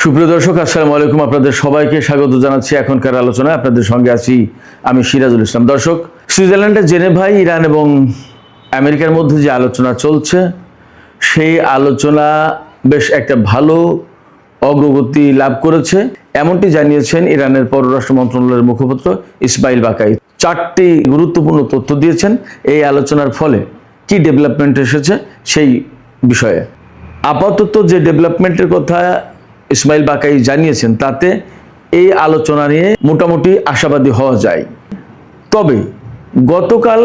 সুপ্রিয় দর্শক, আসসালামু আলাইকুম। আপনাদের সবাইকে স্বাগত জানাচ্ছি এখনকার আলোচনায়। আপনাদের সঙ্গে আছি আমি সিরাজুল ইসলাম। দর্শক, সুইজারল্যান্ডের জেনেভায় ইরান এবং আমেরিকার মধ্যে যে আলোচনা চলছে, সেই আলোচনা বেশ একটা ভালো অগ্রগতি লাভ করেছে, এমনটি জানিয়েছেন ইরানের পররাষ্ট্র মন্ত্রণালয়ের মুখপাত্র ইসমাইল বাকাই। 4টি গুরুত্বপূর্ণ তথ্য দিয়েছেন এই আলোচনার ফলে কি ডেভেলপমেন্ট এসেছে সেই বিষয়ে। আপাতত যে ডেভেলপমেন্টের কথা ইসমাইল বাকাই জানিয়েছেন, তাতে এই আলোচনা নিয়ে মোটামুটি আশাবাদী হওয়া যায়। তবে গতকাল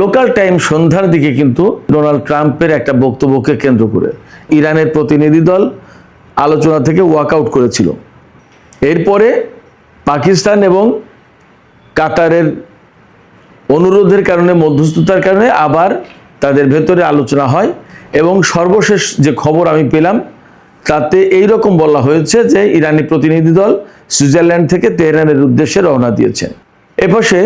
লোকাল টাইম সন্ধ্যার দিকে কিন্তু ডোনাল্ড ট্রাম্পের একটা বক্তব্যকে কেন্দ্র করে ইরানের প্রতিনিধি দল আলোচনা থেকে ওয়াকআউট করেছিল। এরপরে পাকিস্তান এবং কাতারের অনুরোধের কারণে, মধ্যস্থতার কারণে আবার তাদের ভেতরে আলোচনা হয় এবং সর্বশেষ যে খবর আমি পেলাম তাতে এই রকম বলা হয়েছে যে ইরানি প্রতিনিধি দল সুইজারল্যান্ড থেকে তেহরানের উদ্দেশ্যে রওনা দিয়েছেন। এপাশে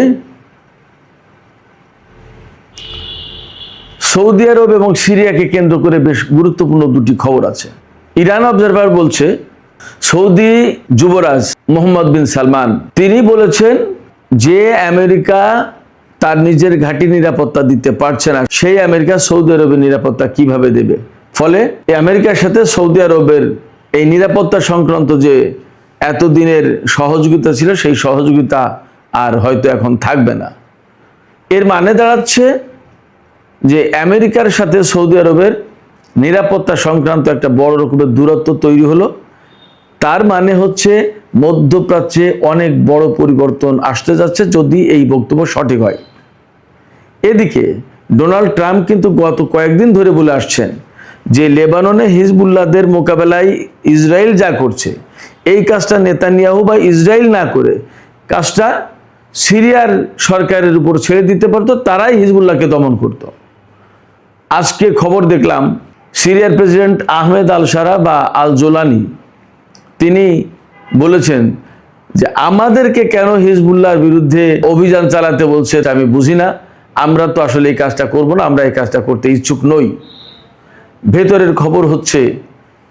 সৌদি আরব এবং সিরিয়াকে কেন্দ্র করে বেশ গুরুত্বপূর্ণ দুটি খবর আছে। ইরান অবজারভার বলছে, সৌদি যুবরাজ মোহাম্মদ বিন সালমান তিনি বলেছেন যে আমেরিকা তার নিজের ঘাঁটি নিরাপত্তা দিতে পারছে না, সেই আমেরিকা সৌদি আরবের নিরাপত্তা কিভাবে দেবে। ফলে আমেরিকার সাথে সৌদি আরবের এই নিরাপত্তা সংক্রান্ত যে এতদিনের সহযোগিতা ছিল, সেই সহযোগিতা আর হয়তো এখন থাকবে না। এর মানে দাঁড়াচ্ছে যে আমেরিকার সাথে সৌদি আরবের নিরাপত্তা সংক্রান্ত একটা বড় রকমের দূরত্ব তৈরি হলো। তার মানে হচ্ছে মধ্যপ্রাচ্যে অনেক বড় পরিবর্তন আসতে যাচ্ছে যদি এই বক্তব্য সঠিক হয়। এদিকে ডোনাল্ড ট্রাম্প কিন্তু গত কয়েকদিন ধরে বলে আসছেন যে লেবাননে হিজবুল্লাহদের মোকাবেলায় ইসরায়েল যা করছে, এই কাজটা নেতানিয়াহু বা ইসরায়েল না করে কাজটা সিরিয়ার সরকারের উপর ছেড়ে দিতে পারতো, তারাই হিজবুল্লাহকে দমন করত। আজকে খবর দেখলাম সিরিয়ার প্রেসিডেন্ট আহমেদ আল সারা বা আল জোলানি তিনি বলেছেন যে আমাদেরকে কেন হিজবুল্লাহর বিরুদ্ধে অভিযান চালাতে বলছে আমি বুঝি না, আমরা তো আসলে এই কাজটা করব না, আমরা এই কাজটা করতে ইচ্ছুক নই। ভেতরের খবর হচ্ছে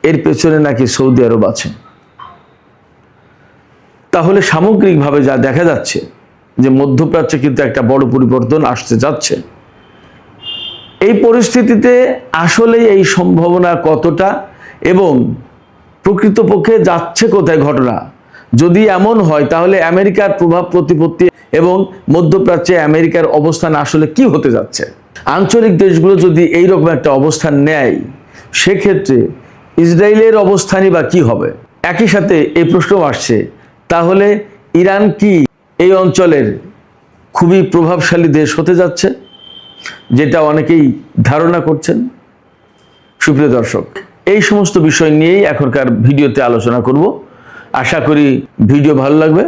এর পেছনে নাকি সৌদি আরব আছে। তাহলে সামগ্রিকভাবে যা দেখা যাচ্ছে যে মধ্যপ্রাচ্যে কিন্তু একটা বড় পরিবর্তন আসতে যাচ্ছে। এই পরিস্থিতিতে আসলে এই সম্ভাবনা কতটা এবং প্রকৃতপক্ষে যাচ্ছে কোথায় ঘটনা, যদি এমন হয় তাহলে আমেরিকার প্রভাব প্রতিপত্তি এবং মধ্যপ্রাচ্যে আমেরিকার অবস্থান আসলে কি হতে যাচ্ছে। আঞ্চলিক দেশগুলো যদি এইরকম একটা অবস্থান নেয়, সেক্ষেত্রে ইসরায়েলের অবস্থানই বা কি হবে। একই সাথে এই প্রশ্ন আসছে, তাহলে ইরান কি এই অঞ্চলের খুবই প্রভাবশালী দেশ হতে যাচ্ছে, যেটা অনেকেই ধারণা করছেন। সুপ্রিয় দর্শক, এই সমস্ত বিষয় নিয়েই এখনকার ভিডিওতে আলোচনা করব। আশা করি ভিডিও ভালো লাগবে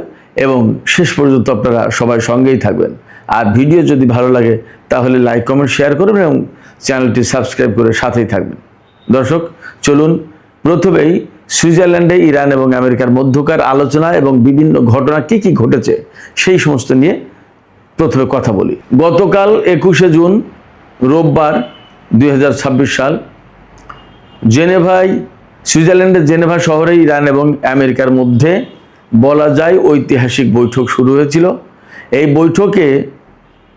এবং শেষ পর্যন্ত আপনারা সবাই সঙ্গেই থাকবেন। আর ভিডিও যদি ভালো লাগে তাহলে লাইক, কমেন্ট, শেয়ার করবেন এবং চ্যানেলটি সাবস্ক্রাইব করে সাথেই থাকবেন। দর্শক, চলুন প্রথমেই সুইজারল্যান্ডে ইরান এবং আমেরিকার মধ্যকার আলোচনা এবং বিভিন্ন ঘটনা কি কি ঘটেছে সেই সমস্ত নিয়ে প্রথমে কথা বলি। গতকাল 21শে জুন রোববার 2026 সাল জেনেভায়, সুইজারল্যান্ডের জেনেভা শহরে ইরান এবং আমেরিকার মধ্যে বলা যায় ঐতিহাসিক বৈঠক শুরু হয়েছিল। এই বৈঠকে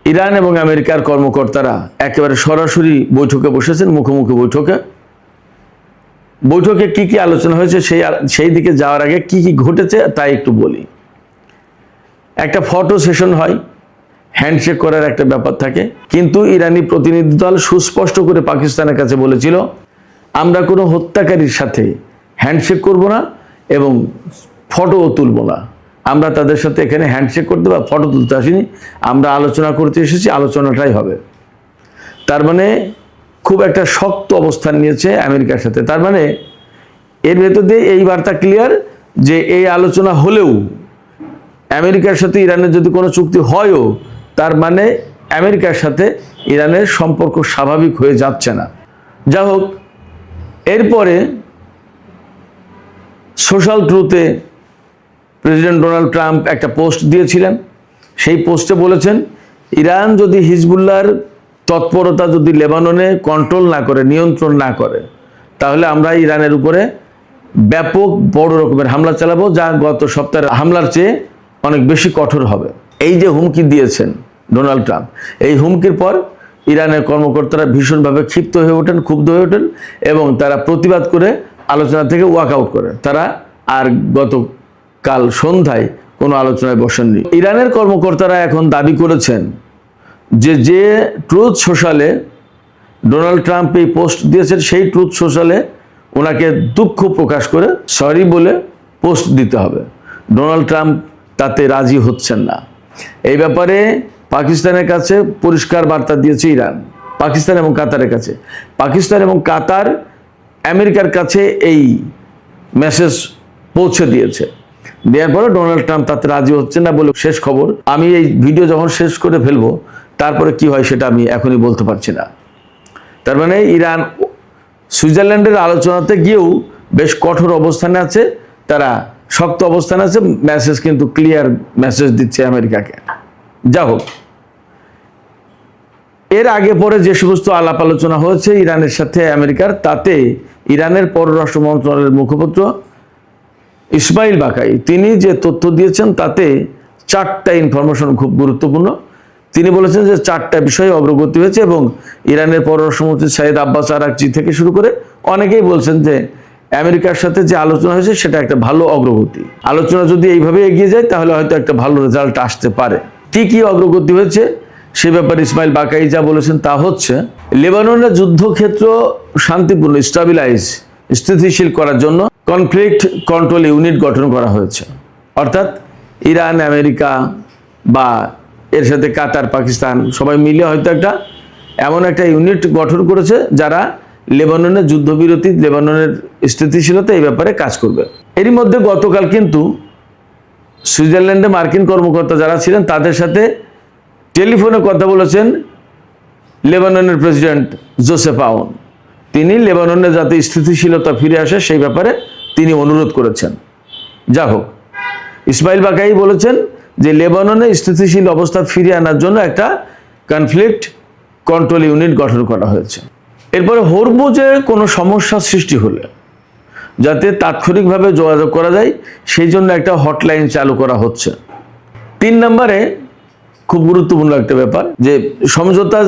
ইরান এবং আমেরিকার কর্মকর্তারা একেবারে সরাসরি বৈঠকে বসেছেন, মুখোমুখি বৈঠকে। বৈঠকে কি কি আলোচনা হয়েছে সেই দিকে যাওয়ার আগে কি কি ঘটেছে তাই একটু বলি। একটা ফটো সেশন হয়, হ্যান্ডশেক করার একটা ব্যাপার থাকে, কিন্তু ইরানি প্রতিনিধি দল সুস্পষ্ট করে পাকিস্তানের কাছে বলেছিল, আমরা কোনো হত্যাকারীর সাথে হ্যান্ডশেক করব না এবং ফটোও তুলব না। আমরা তাদের সাথে এখানে হ্যান্ডশেক করতে বা ফটো তুলতে আসিনি, আমরা আলোচনা করতে এসেছি, আলোচনাটাই হবে। তার মানে খুব একটা শক্ত অবস্থান নিয়েছে আমেরিকার সাথে। তার মানে এর ভেতর দিয়ে এই বার্তা ক্লিয়ার যে এই আলোচনা হলেও আমেরিকার সাথে ইরানের যদি কোনো চুক্তি হয়ও, তার মানে আমেরিকার সাথে ইরানের সম্পর্ক স্বাভাবিক হয়ে যাচ্ছে না। যা হোক, এরপরে সোশ্যাল ট্রুথে প্রেসিডেন্ট ডোনাল্ড ট্রাম্প একটা পোস্ট দিয়েছিলেন। সেই পোস্টে বলেছেন, ইরান যদি হিজবুল্লাহর তৎপরতা যদি লেবাননে কন্ট্রোল না করে, নিয়ন্ত্রণ না করে, তাহলে আমরা ইরানের উপরে ব্যাপক বড় রকমের হামলা চালাবো, যা গত সপ্তাহের হামলার চেয়ে অনেক বেশি কঠোর হবে। এই যে হুমকি দিয়েছেন ডোনাল্ড ট্রাম্প, এই হুমকির পর ইরানের কর্মকর্তারা ভীষণভাবে ক্ষিপ্ত হয়ে ওঠেন, ক্ষুব্ধ হয়ে ওঠেন এবং তারা প্রতিবাদ করে আলোচনা থেকে ওয়াক আউট করেন। তারা আর গতকাল সন্ধ্যায় কোনো আলোচনায় বসেননি। ইরানের কর্মকর্তারা এখন দাবি করেছেন যে ট্রুথ সোশ্যালে ডোনাল্ড ট্রাম্প এই পোস্ট দিয়েছেন, সেই ট্রুথ সোশ্যালে ওনাকে দুঃখ প্রকাশ করে সরি বলে পোস্ট দিতে হবে। ডোনাল্ড ট্রাম্প তাতে রাজি হচ্ছেন না। এই ব্যাপারে পাকিস্তানের কাছে পরিষ্কার বার্তা দিয়েছে ইরান, পাকিস্তান এবং কাতারের কাছে। পাকিস্তান এবং কাতার আমেরিকার কাছে এই মেসেজ পৌঁছে দিয়েছে। দেওয়ার পরে ডোনাল্ড ট্রাম্প তাতে রাজি হচ্ছেন না বলে শেষ খবর। আমি এই ভিডিও যখন শেষ করে ফেলবো তারপরে কি হয় সেটা আমি এখনই বলতে পারছি না। তার মানে ইরান সুইজারল্যান্ডের আলোচনাতে গিয়েও বেশ কঠোর অবস্থানে আছে, তারা শক্ত অবস্থানে আছে। মেসেজ কিন্তু ক্লিয়ার মেসেজ দিচ্ছে আমেরিকাকে। যা হোক, এর আগে পরে যে সমস্ত আলাপ আলোচনা হয়েছে ইরানের সাথে আমেরিকার, তাতে ইরানের পররাষ্ট্র মন্ত্রণালয়ের মুখপাত্র ইসমাইল বাকাই তিনি যে তথ্য দিয়েছেন তাতে 4টা ইনফরমেশন খুব গুরুত্বপূর্ণ। তিনি বলেছেন যে 4টা বিষয়ে অগ্রগতি হয়েছে এবং ইরানের পররাষ্ট্রমন্ত্রী সাইদ আব্বাস আরাকচি থেকে শুরু করে অনেকেই বলছেন যে আমেরিকার সাথে যে আলোচনা হয়েছে সেটা একটা ভালো অগ্রগতি। আলোচনা যদি এইভাবে এগিয়ে যায় তাহলে হয়তো একটা ভালো রেজাল্ট আসতে পারে। কি কি অগ্রগতি হয়েছে সে ব্যাপারে ইসমাইল বাকাই যা বলেছেন তা হচ্ছে, লেবাননের যুদ্ধক্ষেত্র শান্তিপূর্ণ স্থিতিশীল করার জন্য কনফ্লিক্ট কন্ট্রোল ইউনিট গঠন করা হয়েছে। অর্থাৎ ইরান, আমেরিকা বা এর সাথে কাতার, পাকিস্তান সবাই মিলে হয়তো এমন একটা ইউনিট গঠন করেছে যারা লেবাননের যুদ্ধবিরতি, লেবাননের স্থিতিশীলতা এই ব্যাপারে কাজ করবে। এরই মধ্যে গতকাল কিন্তু সুইজারল্যান্ডে মার্কিন কর্মকর্তা যারা ছিলেন তাদের সাথে টেলিফোনে কথা বলেছেন লেবাননের প্রেসিডেন্ট জোসেফ আউন। তিনি লেবাননে যাতে স্থিতিশীলতা ফিরে আসে সেই ব্যাপারে তিনি অনুরোধ করেছেন। যা হোক, ইসমাইল বাকাই বলেছেন যে লেবাননে স্থিতিশীল অবস্থা ফিরিয়ে আনার জন্য একটা কনফ্লিক্ট কন্ট্রোল ইউনিট গঠন করা হয়েছে। এরপরে হরমুজে কোনো সমস্যা সৃষ্টি হলে যাতে তাৎক্ষণিকভাবে যোগাযোগ করা যায় সেই জন্য একটা হটলাইন চালু করা হচ্ছে। 3 নম্বরে খুব গুরুত্বপূর্ণ একটা ব্যাপার, যে সমঝোতা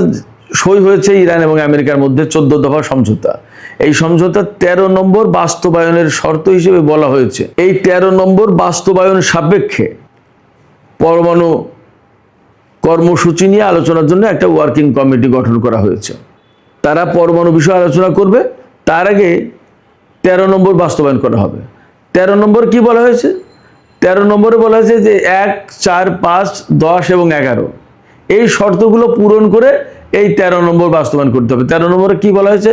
সই হয়েছে ইরান এবং আমেরিকার মধ্যে 14 দফা সমঝোতা। এই সমঝোতা 13 নম্বর বাস্তবায়নের শর্ত হিসেবে বলা হয়েছে এই 13 নম্বর বাস্তবায়ন সাপেক্ষে পরমাণু কর্মসূচি নিয়ে আলোচনার জন্য একটা ওয়ার্কিং কমিটি গঠন করা হয়েছে। তারা পরমাণু বিষয়ে আলোচনা করবে, তার আগে 13 নম্বর বাস্তবায়ন করা হবে। 13 নম্বর কি বলা হয়েছে? 13 নম্বরে বলা হয়েছে যে 1, 4, 5, 10 এবং 11 এই শর্তগুলো পূরণ করে এই 13 নম্বর বাস্তবায়ন করতে হবে। 13 নম্বরে কি বলা হয়েছে?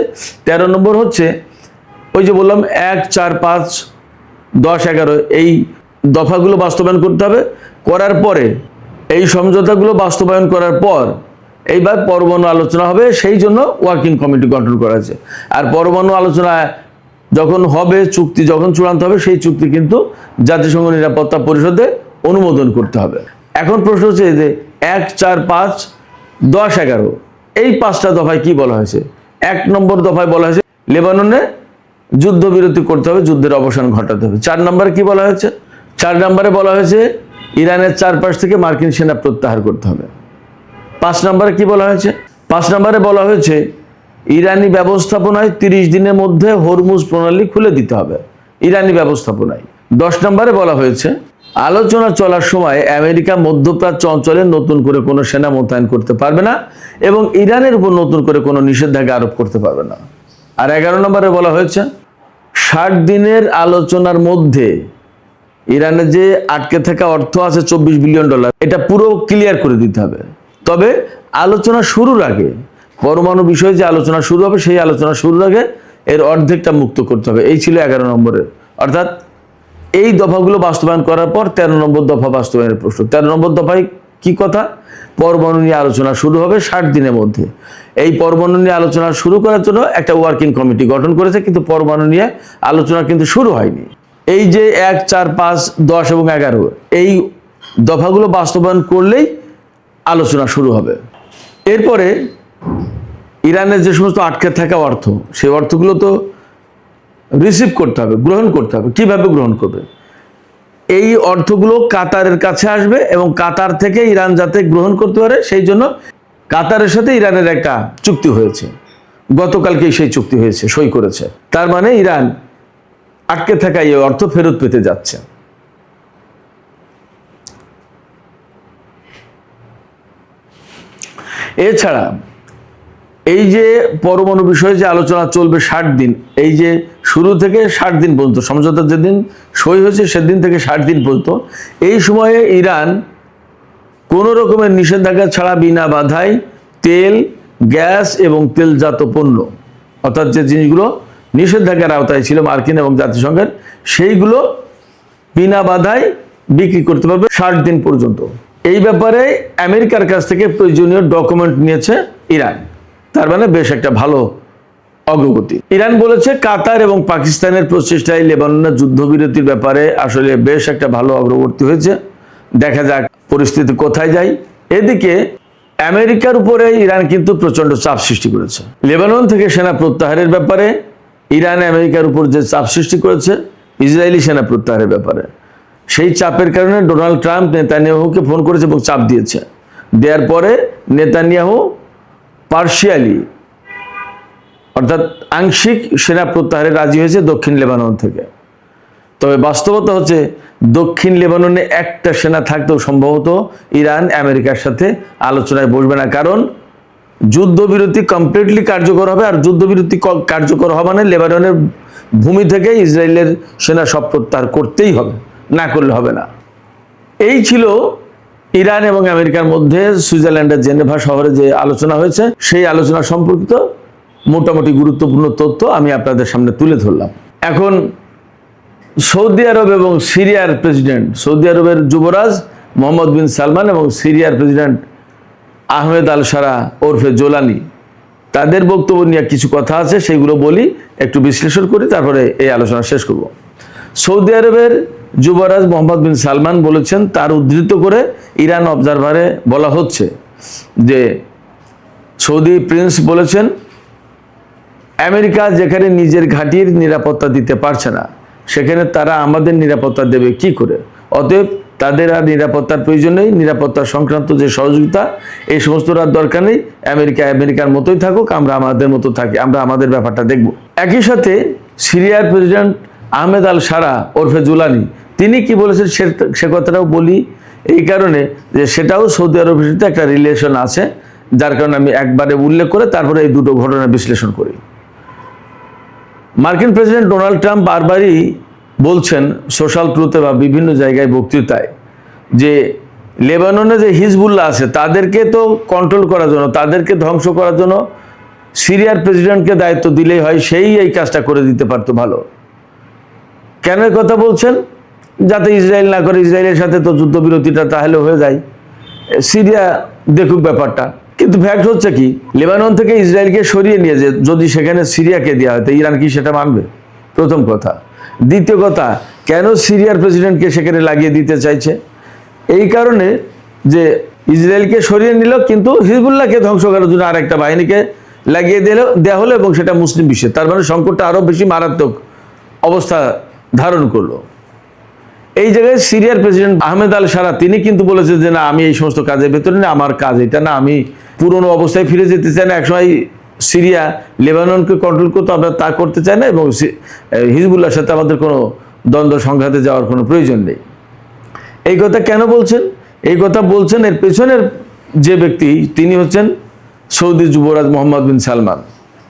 13 নম্বর হচ্ছে ওই যে বললাম 1, 4, 5, 10, 11 এই দফাগুলো বাস্তবায়ন করতে হবে। করার পরে এই সমঝোতাগুলো বাস্তবায়ন করার পর এইবার পরমাণু আলোচনা হবে, সেই জন্য ওয়ার্কিং কমিটি গঠন করা হয়েছে। আর পরমাণু আলোচনা যখন হবে, চুক্তি যখন চূড়ান্ত হবে, সেই চুক্তি কিন্তু জাতিসংঘ নিরাপত্তা পরিষদে অনুমোদন করতে হবে। এখন প্রশ্ন হচ্ছে যে 1, 4, 5, 10, 11 এই 5টা দফায় কি বলা হয়েছে? 1 নম্বর দফায় বলা হয়েছে লেবাননে যুদ্ধবিরতি করতে হবে, যুদ্ধের অবসান ঘটাতে হবে। 4 নম্বরে কি বলা হয়েছে? 4 নম্বরে বলা হয়েছে ইরানের চারপাশ থেকে মার্কিন সেনা প্রত্যাহার করতে হবে। 5 নম্বরে কি বলা হয়েছে? 5 নম্বরে বলা হয়েছে ইরানি ব্যবস্থাপনায় 30 দিনের মধ্যে হরমুজ প্রণালী খুলে দিতে হবে, ইরানি ব্যবস্থাপনায়। 10 নম্বরে বলা হয়েছে আলোচনা চলার সময় আমেরিকা মধ্যপ্রাচ্য অঞ্চলে নতুন করে কোনো সেনা মোতায়েন করতে পারবে না এবং ইরানের উপর নতুন করে কোনো নিষেধাজ্ঞা আরোপ করতে পারবে না। আর 11 নম্বরে বলা হয়েছে 60 দিনের আলোচনার মধ্যে ইরানের যে আটকে থাকা অর্থ আছে $24 বিলিয়ন, এটা পুরো ক্লিয়ার করে দিতে হবে। তবে আলোচনা শুরুর আগে, পরমাণু বিষয়ে যে আলোচনা শুরু হবে সেই আলোচনা শুরুর আগে এর অর্ধেকটা মুক্ত করতে হবে। এই ছিল 11 নম্বরের। অর্থাৎ এই দফাগুলো বাস্তবায়ন করার পর 13 নম্বর দফা বাস্তবায়নের প্রশ্ন। 13 নম্বর দফায় কি কথা? পরমাণু নিয়ে আলোচনা শুরু হবে 60 দিনের মধ্যে। এই পরমাণু নিয়ে আলোচনা শুরু করার জন্য একটা ওয়ার্কিং কমিটি গঠন করেছে, কিন্তু পরমাণু নিয়ে আলোচনা কিন্তু শুরু হয়নি। এই যে 1, 4, 5, 10 এবং 11 এই দফাগুলো বাস্তবায়ন করলেই আলোচনা শুরু হবে। এরপরে ইরানের যে সমস্ত আটকে থাকা অর্থ, সেই অর্থগুলো তো রিসিভ করতে হবে, গ্রহণ করতে হবে। কিভাবে গ্রহণ করবে? এই অর্থগুলো কাতারের কাছে আসবে এবং কাতার থেকে ইরান যাতে গ্রহণ করতে পারে সেই জন্য কাতারের সাথে ইরানের একটা চুক্তি হয়েছে, গতকালকেই সেই চুক্তি হয়েছে, সই করেছে। তার মানে ইরান আটকে থাকা এই অর্থ ফেরত পেতে যাচ্ছে। এছাড়া এই যে পরমাণু বিষয়ে যে আলোচনা চলবে 60 দিন, এই যে শুরু থেকে 60 দিন পর্যন্ত, সমঝোতা যেদিন সই হয়েছে সেদিন থেকে 60 দিন পর্যন্ত, এই সময়ে ইরান কোনো রকমের নিষেধাজ্ঞা ছাড়া বিনা বাধায় তেল, গ্যাস এবং তেলজাত পণ্য, অর্থাৎ যে জিনিসগুলো নিষেধাজ্ঞার আওতায় ছিল মার্কিন এবং জাতিসংঘের, সেইগুলো বিনা বাধায় বিক্রি করতে পারবে 60 দিন পর্যন্ত। এই ব্যাপারে আমেরিকার কাছ থেকে প্রয়োজনীয় ডকুমেন্ট নিয়েছে ইরান। তার মানে বেশ একটা ভালো অগ্রগতি। ইরান বলেছে কাতার এবং পাকিস্তানের প্রচেষ্টায় লেবাননের যুদ্ধবিরতির ব্যাপারে আসলে বেশ একটা ভালো অগ্রগতি হয়েছে। দেখা যাক পরিস্থিতি কোথায় যায়। এদিকে আমেরিকার উপরে ইরান কিন্তু প্রচন্ড চাপ সৃষ্টি করেছে। লেবানন থেকে সেনা প্রত্যাহারের ব্যাপারে ইরান আমেরিকার উপর যে চাপ সৃষ্টি করেছে ইসরায়েলি সেনা প্রত্যাহারের ব্যাপারে, সেই চাপের কারণে ডোনাল্ড ট্রাম্প নেতানিয়াহুকে ফোন করেছে এবং চাপ দিয়েছে। দেওয়ার পরে নেতানিয়াহু পার্শিয়ালি অর্থাৎ আংশিক সেনা প্রত্যাহারে রাজি হয়েছে দক্ষিণ লেবানন থেকে। তবে বাস্তবতা হচ্ছে দক্ষিণ লেবাননে একটা সেনা থাকতেও সম্ভবত ইরান আমেরিকার সাথে আলোচনায় বসবে না, কারণ যুদ্ধবিরতি কমপ্লিটলি কার্যকর হবে। আর যুদ্ধবিরতি কার্যকর হওয়া মানে লেবাননের ভূমি থেকে ইসরায়েলের সেনা সব প্রত্যাহার করতেই হবে, না করলে হবে না। এই ছিল ইরান এবং আমেরিকার মধ্যে সুইজারল্যান্ডের জেনেভা শহরে যে আলোচনা হয়েছে, সেই আলোচনা সম্পর্কিত মোটামুটি গুরুত্বপূর্ণ তথ্য আমি আপনাদের সামনে তুলে ধরলাম। এখন সৌদি আরব এবং সিরিয়ার প্রেসিডেন্ট, সৌদি আরবের যুবরাজ মোহাম্মদ বিন সালমান এবং সিরিয়ার প্রেসিডেন্ট আহমেদ আল সারা ওরফে জোলানি, তাদের বক্তব্য নিয়ে কিছু কথা আছে, সেগুলো বলি, একটু বিশ্লেষণ করি, তারপরে এই আলোচনা শেষ করব। সৌদি আরবের যুবরাজ মোহাম্মদ বিন সালমান বলেছেন, তার উদ্ধৃত করে ইরান অবজারভারে বলা হচ্ছে যে সৌদি প্রিন্স বলেছেন, আমেরিকা যেখানে নিজের ঘাঁটির নিরাপত্তা দিতে পারছে না সেখানে তারা আমাদের নিরাপত্তা দেবে কি করে? অতএব তাদের আর নিরাপত্তার প্রয়োজন নেই। নিরাপত্তা সংক্রান্ত যে সহযোগিতা, এই সমস্ত দরকার নেই। আমেরিকা আমেরিকার মতোই থাকুক, আমরা আমাদের মতো থাকি, আমরা আমাদের ব্যাপারটা দেখব। একই সাথে সিরিয়ার প্রেসিডেন্ট আহমেদ আল সারা ওরফে জুলানি, তিনি কি বলেছেন সে কথাটাও বলি, এই কারণে যে সেটাও সৌদি আরবের সাথে একটা রিলেশন আছে, যার কারণে আমি একবারে উল্লেখ করে তারপরে এই দুটো ঘটনা বিশ্লেষণ করি। মার্কিন প্রেসিডেন্ট ডোনাল্ড ট্রাম্প বারবারই বলছেন সোশ্যাল ট্রুথে বা বিভিন্ন জায়গায় বক্তৃতায় যে লেবাননে যে হিজবুল্লাহ আছে তাদেরকে তো কন্ট্রোল করার জন্য, তাদেরকে ধ্বংস করার জন্য সিরিয়ার প্রেসিডেন্টকে দায়িত্ব দিলেই হয়, সেই এই কাজটা করে দিতে পারতো ভালো। কেন কথা বলছেন? যাতে ইসরায়েল না করে, ইসরায়েলের সাথে তো যুদ্ধবিরতিটা তাহলে হয়ে যায়, সিরিয়া দেখুক ব্যাপারটা। কিন্তু ফ্যাক্ট হচ্ছে কি, লেবানন থেকে ইসরায়েলকে সরিয়ে নিয়ে যে যদি সেখানে সিরিয়াকে দেওয়া হয় তো ইরান কি সেটা মানবে? প্রথম কথা। দ্বিতীয় কথা, কেন সিরিয়ার প্রেসিডেন্টকে সেখানে লাগিয়ে দিতে চাইছে? এই কারণে ইসরায়েলকে সরিয়ে নিল কিন্তু হিজবুল্লাহকে ধ্বংস করার জন্য আরেকটা বাহিনীকে লাগিয়ে দেওয়া হলো এবং সেটা মুসলিম বিশ্বে, তার মানে সংকটটা আরো বেশি মারাত্মক অবস্থা ধারণ করলো। এই জায়গায় সিরিয়ার প্রেসিডেন্ট আহমেদ আল সারা তিনি কিন্তু বলেছে যে না, আমি এই সমস্ত কাজের ভেতরে না, আমার কাজ এটা না, আমি পুরনো অবস্থায় ফিরে যেতে চাই না। একসময় সিরিয়া লেবাননকে কন্ট্রোল করতো, আমরা তা করতে চাই না, এবং হিজবুল্লাহর সাথে আমাদের কোনো দ্বন্দ্ব সংঘাতে যাওয়ার কোনো প্রয়োজন নেই। এই কথা কেন বলছেন? এই কথা বলছেন এর পেছনের যে ব্যক্তি তিনি হচ্ছেন সৌদি যুবরাজ মোহাম্মদ বিন সালমান।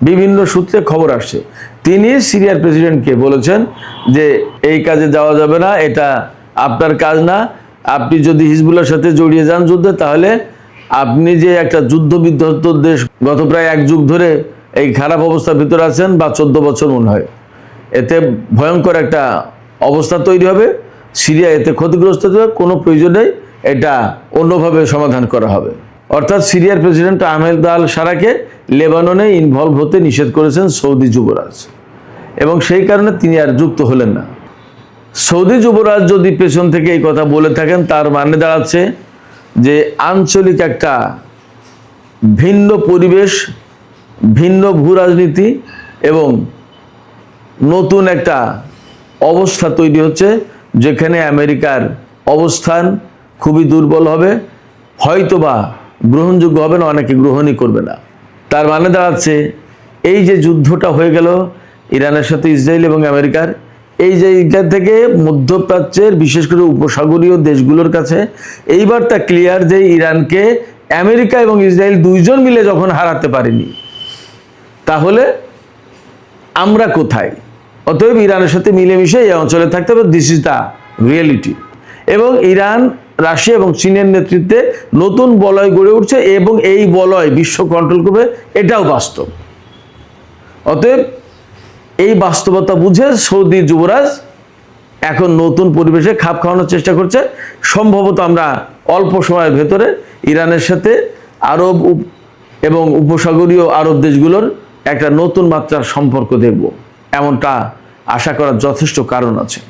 বিভিন্ন সূত্রে খবর আসছে, তিনি সিরিয়ার প্রেসিডেন্টকে বলেছেন যে এই কাজে যাওয়া যাবে না, এটা আপনার কাজ না, আপনি যদি হিজবুল্লাহর সাথে জড়িয়ে যান যুদ্ধে, তাহলে আপনি যে একটা যুদ্ধ বিধ্বস্ত দেশ, গত প্রায় 1 যুগ ধরে এই খারাপ অবস্থার ভিতরে আছেন, বা 14 বছর মনে হয়, এতে ভয়ঙ্কর একটা অবস্থা তৈরি হবে, সিরিয়া এতে ক্ষতিগ্রস্ত হবে, কোনো প্রয়োজন নেই, এটা অন্যভাবে সমাধান করা হবে। অর্থাৎ সিরিয়ার প্রেসিডেন্ট আহমেদ আল সারাকে লেবাননে ইনভলভ হতে নিষেধ করেছেন সৌদি যুবরাজ, এবং সেই কারণে তিনি আর যুক্ত হলেন না। সৌদি যুবরাজ যদি পেছন থেকে এই কথা বলে থাকেন, তার মানে দাঁড়াচ্ছে যে আঞ্চলিক একটা ভিন্ন পরিবেশ, ভিন্ন ভূ রাজনীতি এবং নতুন একটা অবস্থা তৈরি হচ্ছে, যেখানে আমেরিকার অবস্থান খুবই দুর্বল হবে, হয়তোবা গ্রহণযোগ্য হবে না, অনেকে গ্রহণই করবে না। তার মানে দাঁড়াচ্ছে এই যে যুদ্ধটা হয়ে গেল ইরানের সাথে ইসরায়েল এবং আমেরিকার, এই জায়গা থেকে মধ্যপ্রাচ্যের বিশেষ করে উপসাগরীয় দেশগুলোর কাছে এইবার তা ক্লিয়ার যে ইরানকে আমেরিকা এবং ইসরায়েল দুইজন মিলে যখন হারাতে পারেনি, তাহলে আমরা কোথায়? অতএব ইরানের সাথে মিলেমিশে এই অঞ্চলে থাকতে হবে। This is the reality. এবং ইরান, রাশিয়া এবং চীনের নেতৃত্বে নতুন বলয় গড়ে উঠছে এবং এই বলয় বিশ্ব কন্ট্রোল করবে, এটাও বাস্তব। অতএব এই বাস্তবতা বুঝে সৌদি যুবরাজ এখন নতুন পরিবেশে খাপ খাওয়ানোর চেষ্টা করছে। সম্ভবত আমরা অল্প সময়ের ভেতরে ইরানের সাথে আরব এবং উপসাগরীয় আরব দেশগুলোর একটা নতুন মাত্রার সম্পর্ক দেখব, এমনটা আশা করার যথেষ্ট কারণ আছে।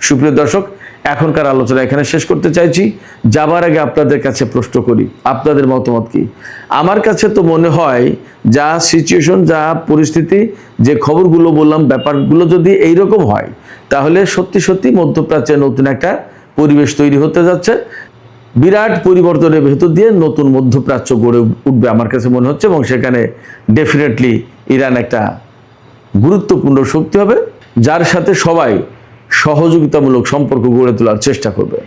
সুপ্রিয় দর্শক, এখনকার আলোচনা এখানে শেষ করতে চাইছি। যাবার আগে আপনাদের কাছে প্রশ্ন করি, আপনাদের মতামত কি? আমার কাছে তো মনে হয় যা সিচুয়েশন, যা পরিস্থিতি, যে খবরগুলো বললাম, ব্যাপারগুলো যদি এইরকম হয়, তাহলে সত্যি সত্যি মধ্যপ্রাচ্যে নতুন একটা পরিবেশ তৈরি হতে যাচ্ছে। বিরাট পরিবর্তনের ভেতর দিয়ে নতুন মধ্যপ্রাচ্য গড়ে উঠবে আমার কাছে মনে হচ্ছে, এবং সেখানে ডেফিনেটলি ইরান একটা গুরুত্বপূর্ণ শক্তি হবে, যার সাথে সবাই সহযোগিতামূলক সম্পর্ক গড়ে তোলার চেষ্টা করবে।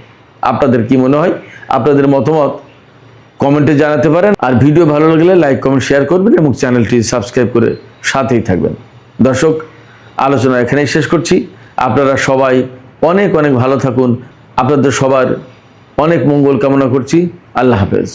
আপনাদের কি মনে হয়? আপনাদের মতামত কমেন্টে জানাতে পারেন। আর ভিডিও ভালো লাগলে লাইক, কমেন্ট, শেয়ার করবেন এবং চ্যানেলটি সাবস্ক্রাইব করে সাথেই থাকবেন। দর্শক, আলোচনা এখানেই শেষ করছি। আপনারা সবাই অনেক অনেক ভালো থাকুন। আপনাদের সবার অনেক মঙ্গল কামনা করছি। আল্লাহ হাফেজ।